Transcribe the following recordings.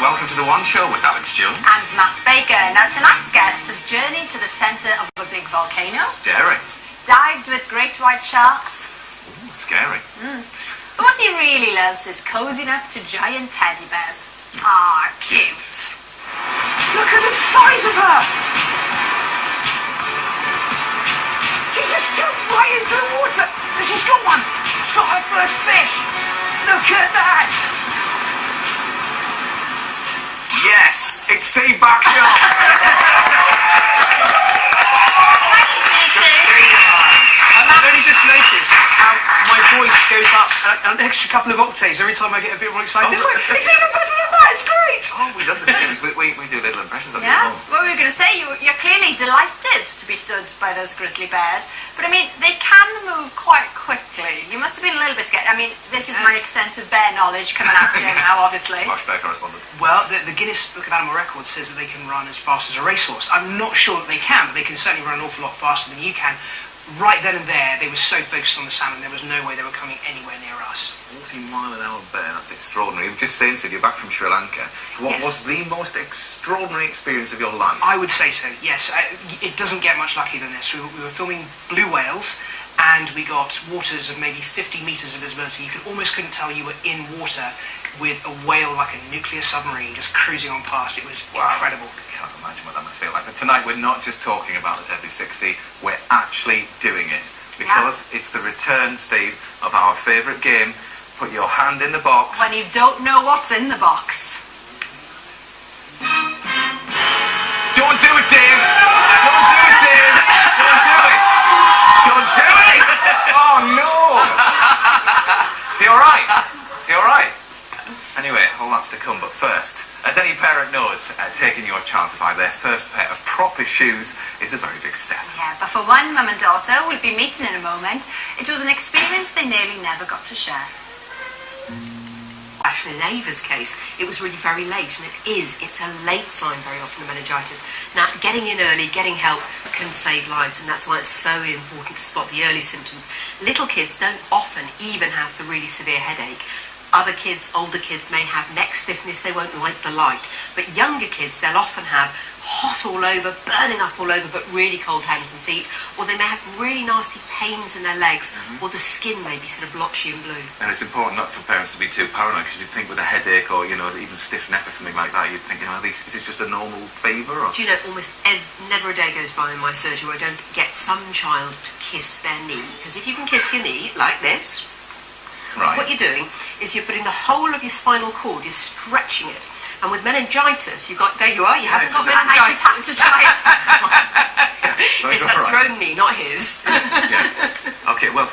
welcome to The One Show with Alex Jones. And Matt Baker. Now, tonight's guest has journeyed to the centre of a big volcano. Daring. Dived with great white sharks. Ooh, scary. But what he really loves is cozying up to giant teddy bears. Ah, cute. Look at the size of her! She just jumped right into the water and she's got one! She's got her first fish! Look at that! Yes, it's Steve Backshall. I've only just noticed how my voice goes up an extra couple of octaves every time I get a bit more excited. It's like, it's even better than that, it's great! Oh, we love the things. We do little impressions of you. Yeah, well, we were going to say, you're clearly delighted to be stood by those grizzly bears. But, I mean, they can move quite quickly. You must have been a little bit scared. I mean, this is my extensive bear knowledge coming out here now, obviously. Posh bear correspondent. Well, the Guinness Book of Animal Records says that they can run as fast as a racehorse. I'm not sure that they can, but they can certainly run an awful lot faster than you can. Right then and there, they were so focused on the salmon, there was no way they were coming anywhere near us. 40-mile-an-hour bear, that's extraordinary. You were just saying, Sid, you're back from Sri Lanka. What was the most extraordinary experience of your life? I would say so, yes. It doesn't get much luckier than this. We were filming blue whales, and we got waters of maybe 50 metres of visibility. You couldn't tell you were in water with a whale like a nuclear submarine just cruising on past. It was incredible. I can't imagine what that must feel like. But tonight we're not just talking about the Deadly 60, we're actually doing it. Because it's the return, Steve, of our favourite game. Put your hand in the box. When you don't know what's in the box. Don't do it, Dave! Don't do it, Dave! Don't do it! Don't do it! Oh, no! Is he alright? Is he alright? Anyway, all that's to come, but first, as any parent knows, taking your child to buy their first pair of proper shoes is a very big step. Yeah, but for one mum and daughter we'll be meeting in a moment, it was an experience they nearly never got to share. Actually, in Ava's case, it was really very late, and it's a late sign very often of meningitis. Now, getting in early, getting help can save lives, and that's why it's so important to spot the early symptoms. Little kids don't often even have the really severe headache. Other kids, older kids, may have neck stiffness, they won't like the light. But younger kids, they'll often have hot all over, burning up all over, but really cold hands and feet. Or they may have really nasty pains in their legs, or the skin may be sort of blotchy and blue. And it's important not for parents to be too paranoid, because you'd think with a headache or, even stiff neck or something like that, you'd think, is this just a normal fever? Or? Do you know, almost never a day goes by in my surgery where I don't get some child to kiss their knee. Because if you can kiss your knee like this, right. What you're doing is you're putting the whole of your spinal cord, you're stretching it. And with meningitis, there you are, you haven't got meningitis. I just had to try it. Yes, that's your own knee, not his. Yeah. Okay, well,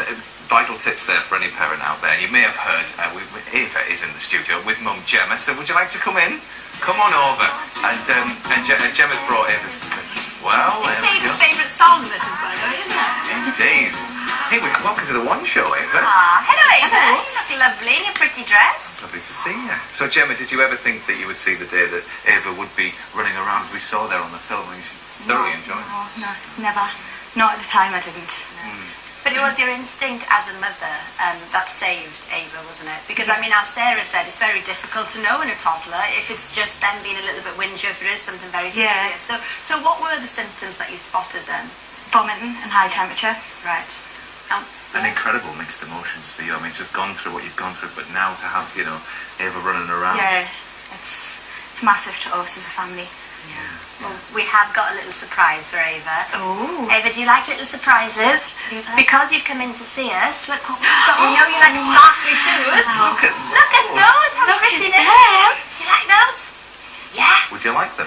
vital tips there for any parent out there. You may have heard, Ava is in the studio with Mum Gemma, so would you like to come in? Come on over. And Gemma's brought Ava's... Well, It's Ava's favourite song, this is, by the way, isn't it? Indeed. Hey, welcome to The One Show, Ava. Hello, Ava. You look lovely in your pretty dress. Lovely to see you. So, Gemma, did you ever think that you would see the day that Ava would be running around as we saw there on the film? And she's thoroughly enjoying it. No, never. Not at the time, I didn't. But it was your instinct as a mother that saved Ava, wasn't it? Because, as Sarah said, it's very difficult to know in a toddler if it's just them being a little bit whingy, if it is something very serious. So what were the symptoms that you spotted then? Vomiting and high temperature. Right. An incredible mixed emotions for you. To have gone through what you've gone through, but now to have, Ava running around. Yeah, it's massive to us as a family. Yeah. Well, we have got a little surprise for Ava. Oh. Ava, do you like little surprises? Because you've come in to see us, look what we've got. We know you like sparkly shoes. Look at those, how pretty they are. You like those? Yeah. Would you like them?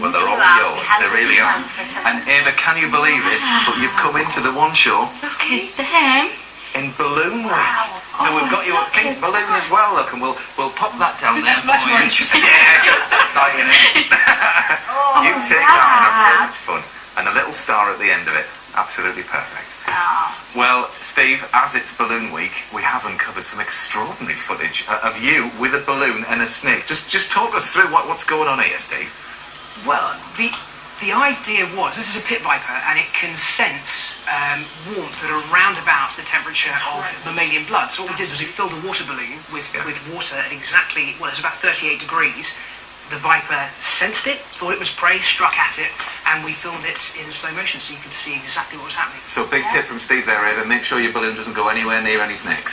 Well, they're all yours. They really are. And Ava, can you believe it? But you've come into The One Show. Look at them. In balloon way. So we've got you a pink balloon as well, look, and we'll pop that down there. That's much more interesting. Yeah, it's exciting, isn't it? You take that and have so much fun. And a little star at the end of it. Absolutely perfect. Well, Steve, as it's Balloon Week, we have uncovered some extraordinary footage of you with a balloon and a snake. Just talk us through what's going on here, Steve. Well, the The idea was, this is a pit viper, and it can sense warmth at around about the temperature of mammalian blood. So what we did was we filled a water balloon with water at exactly, well, it was about 38 degrees. The viper sensed it, thought it was prey, struck at it, and we filmed it in slow motion so you could see exactly what was happening. So big tip from Steve there, Ava, make sure your balloon doesn't go anywhere near any snakes.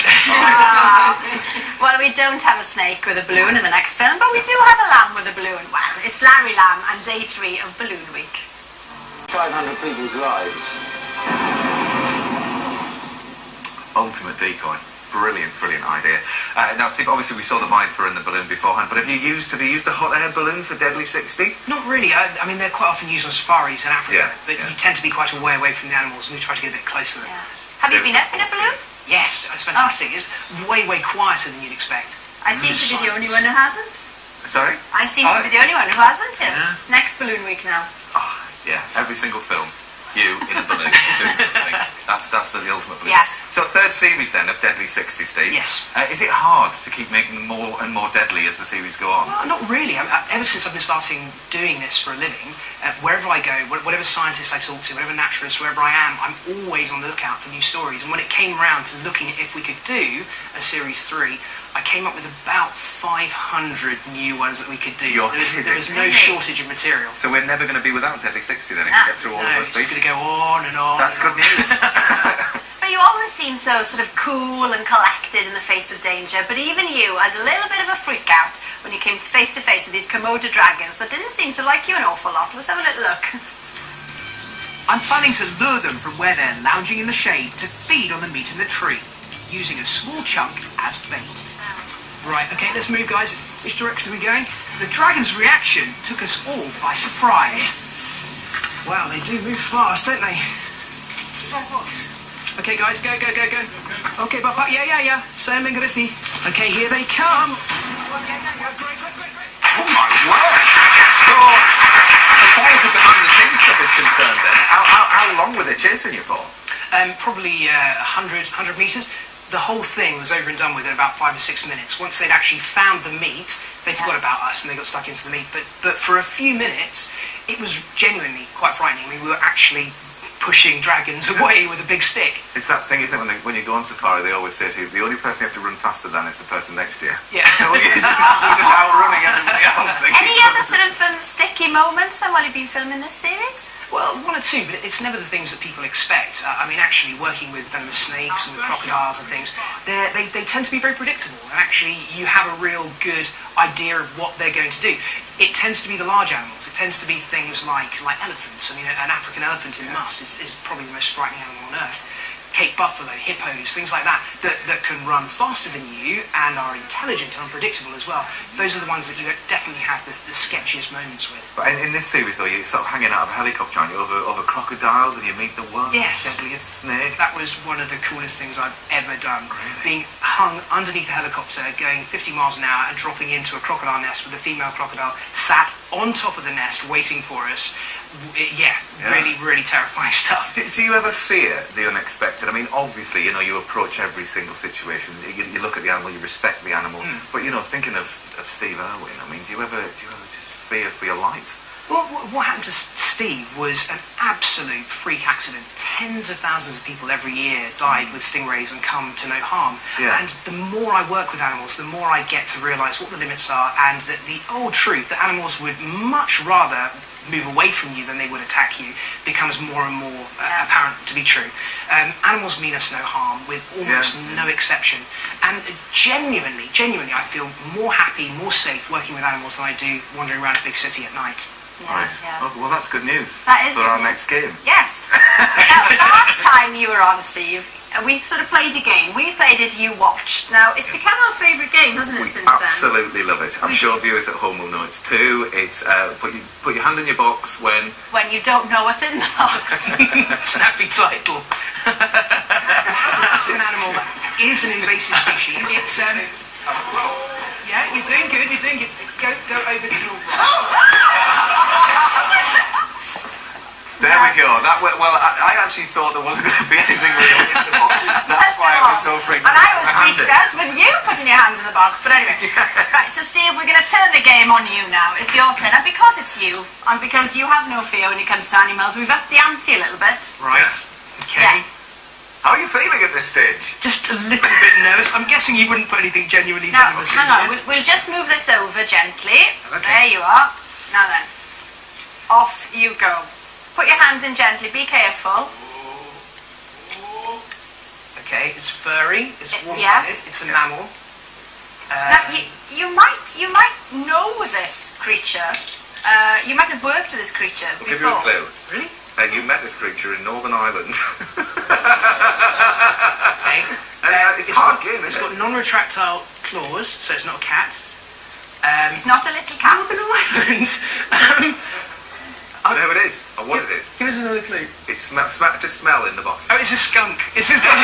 Well, we don't have a snake with a balloon in the next film, but we do have a lamb with a balloon. Well, it's Larry Lamb and day 3 of Balloon Week. 500 people's lives. Ultimate decoy. Brilliant idea. Now, Steve, obviously we saw the Viper and the balloon beforehand, but have you used a hot air balloon for Deadly 60? Not really. I mean, they're quite often used on safaris in Africa, but yeah. you tend to be quite a way away from the animals, and we try to get a bit closer. Yeah. Have you been up in a balloon? Yes, it's fantastic. It's way quieter than you'd expect. I seem to be the only one who hasn't. Sorry? I seem to be the only one who hasn't. Yeah. Next Balloon Week now. Oh, yeah, every single film. You in a balloon doing something. That's the ultimate balloon. Yes. So third series then of Deadly 60, Steve. Yes. Is it hard to keep making them more and more deadly as the series go on? Well, not really. Ever since I've been starting doing this for a living, wherever I go, whatever scientist I talk to, whatever naturalist, wherever I am, I'm always on the lookout for new stories. And when it came round to looking at if we could do a series 3, I came up with about 500 new ones that we could do. There was no shortage of material. So we're never going to be without Deadly 60 then, if we get through all of those it's going to go on and on. That's good news. But you always seem so sort of cool and collected in the face of danger. But even you had a little bit of a freak out when you came face to face with these Komodo dragons that didn't seem to like you an awful lot. Let's have a little look. I'm planning to lure them from where they're lounging in the shade to feed on the meat in the tree, using a small chunk as bait. Right, okay, let's move, guys. Which direction are we going? The dragon's reaction took us all by surprise. Wow, they do move fast, don't they? Okay, guys, go. Okay, Papa, yeah. Sam and Gritty. Okay, here they come. Oh my word! So, as far as the behind the scenes stuff is concerned then, how long were they chasing you for? Probably 100 metres. The whole thing was over and done with in about 5 or 6 minutes. Once they'd actually found the meat, they forgot about us and they got stuck into the meat. But for a few minutes, it was genuinely quite frightening. I mean, we were actually pushing dragons away with a big stick. It's that thing, isn't it, when you go on safari, they always say to you, the only person you have to run faster than is the person next to you. Yeah. So you're just outrunning everybody else. Any other sort of sticky moments then while you've been filming this series? Well, 1 or 2, but it's never the things that people expect. I mean, actually, working with venomous snakes and with crocodiles and things, they tend to be very predictable. And actually, you have a real good idea of what they're going to do. It tends to be the large animals. It tends to be things like elephants. I mean, an African elephant in must is probably the most frightening animal on Earth. Cape buffalo, hippos, things like that can run faster than you and are intelligent and unpredictable as well. Those are the ones that you definitely have the sketchiest moments with. But in this series, though, you're sort of hanging out of a helicopter, aren't you, over crocodiles, and you meet the world's deadliest snake. That was one of the coolest things I've ever done. Really? Being hung underneath a helicopter, going 50 miles an hour and dropping into a crocodile nest with a female crocodile sat on top of the nest waiting for us. Really terrifying stuff. Do you ever fear the unexpected? I mean, obviously, you approach every single situation. You look at the animal, you respect the animal. But, thinking of Steve Irwin, I mean, do you ever just fear for your life? Well, what happened to Steve was an absolute freak accident. Tens of thousands of people every year died with stingrays and come to no harm. Yeah. And the more I work with animals, the more I get to realise what the limits are, and that the old truth that animals would much rather move away from you than they would attack you becomes more and more apparent to be true. Animals mean us no harm, with almost no exception. And genuinely, I feel more happy, more safe working with animals than I do wandering around a big city at night. Right. Oh, well, that's good news. That is for good our news. next game. Yes. Now, last time you were on, Steve, we sort of played a game. We played it, you watched. Now, it's become our favourite game, hasn't it, We since then? absolutely love it. I'm sure viewers at home will know it too. It's put your hand in your box when you don't know what's in the box. Snappy title. It's an animal that is an invasive species. It's yeah, you're doing good. Go over to your right. There we go. I actually thought there wasn't going to be anything really in the box. why I was so freaked And out. I was freaked out with you putting your hand in the box. But anyway. Right, so Steve, we're going to turn the game on you now. It's your turn. And because it's you, and because you have no fear when it comes to animals, we've upped the ante a little bit. Right. Okay. Yeah. How are you feeling at this stage? Just a little bit nervous. I'm guessing you wouldn't put anything genuinely Now, venomous hang in on. there. We'll just move this over gently. Okay. There you are. Now then. Off you go. Put your hands in gently. Be careful. Okay, it's furry. It's warm. Yes. It's a mammal. Now, you might know this creature. You might have worked with this creature I'll before. give you a clue. Really? You met this creature in Northern Ireland. Okay. It's hard game, It's isn't got it? non-retractile claws, so it's not a cat. It's not a little cat. Northern Ireland. I know it is. Or what it is. Give us another clue. It's just smell in the box. Oh, it's a skunk. It's a skunk.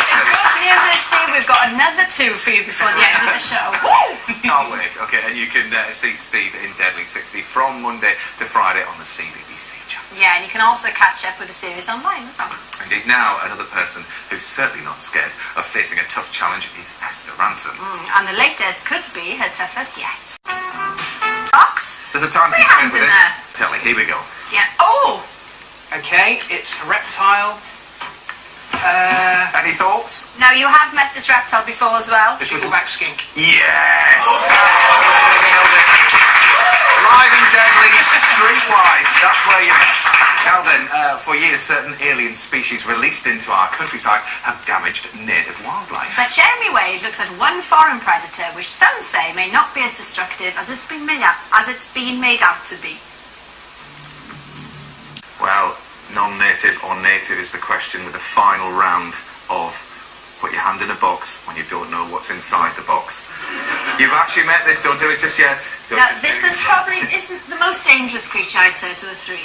And the good news is, Steve, we've got another 2 for you before the end of the show. Woo! Can't wait. Okay, and you can see Steve in Deadly 60 from Monday to Friday on the CBBC channel. Yeah, and you can also catch up with the series online as well. Indeed, now another person who's certainly not scared of facing a tough challenge is Esther Ransom. And the latest could be her toughest yet. Box? There's a time Put your constraint hands with in this. there. Tell me, here we go. Yeah. Oh! Okay, it's a reptile. Any thoughts? Now, you have met this reptile before as well. Stickleback skink. Yes! Live and deadly, streetwise. That's where you're at. Now then, for years, certain alien species released into our countryside have damaged native wildlife. But Jeremy Wade looks at one foreign predator which some say may not be as destructive as it's been made out to be. Well, non-native or native is the question with the final round of put your hand in a box when you don't know what's inside the box. You've actually met this, don't do it just yet. Now, this is probably isn't the most dangerous creature, I'd say, to the 3.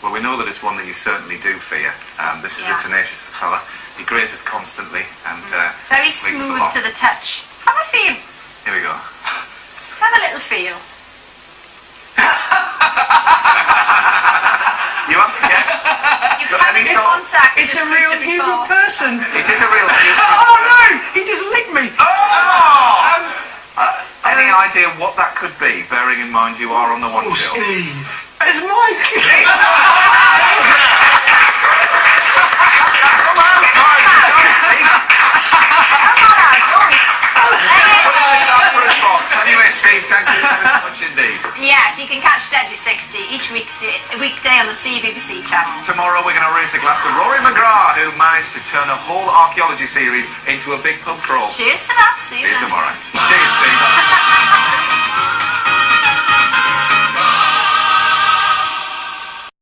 Well, we know that it's one that you certainly do fear. This is a tenacious fella. He grazes constantly and very sleeps a smooth lot. to the touch. Have a feel. Here we go. Have a little feel. You have to guess. You've Got come any into thoughts? contact with It's this a real creature human before. person. It is a real Oh no! He just licked me. Any idea what that could be, bearing in mind you are on the one show? Steve. It's Mike. Come on, Anyway, Steve, thank you very much indeed. Yes, you can catch Deadly 60 each weekday on the CBBC channel. Tomorrow we're going to raise a glass to Rory McGrath, who managed to turn a whole archaeology series into a big pub crawl. Cheers to that. See See you then. tomorrow. Cheers, Steve.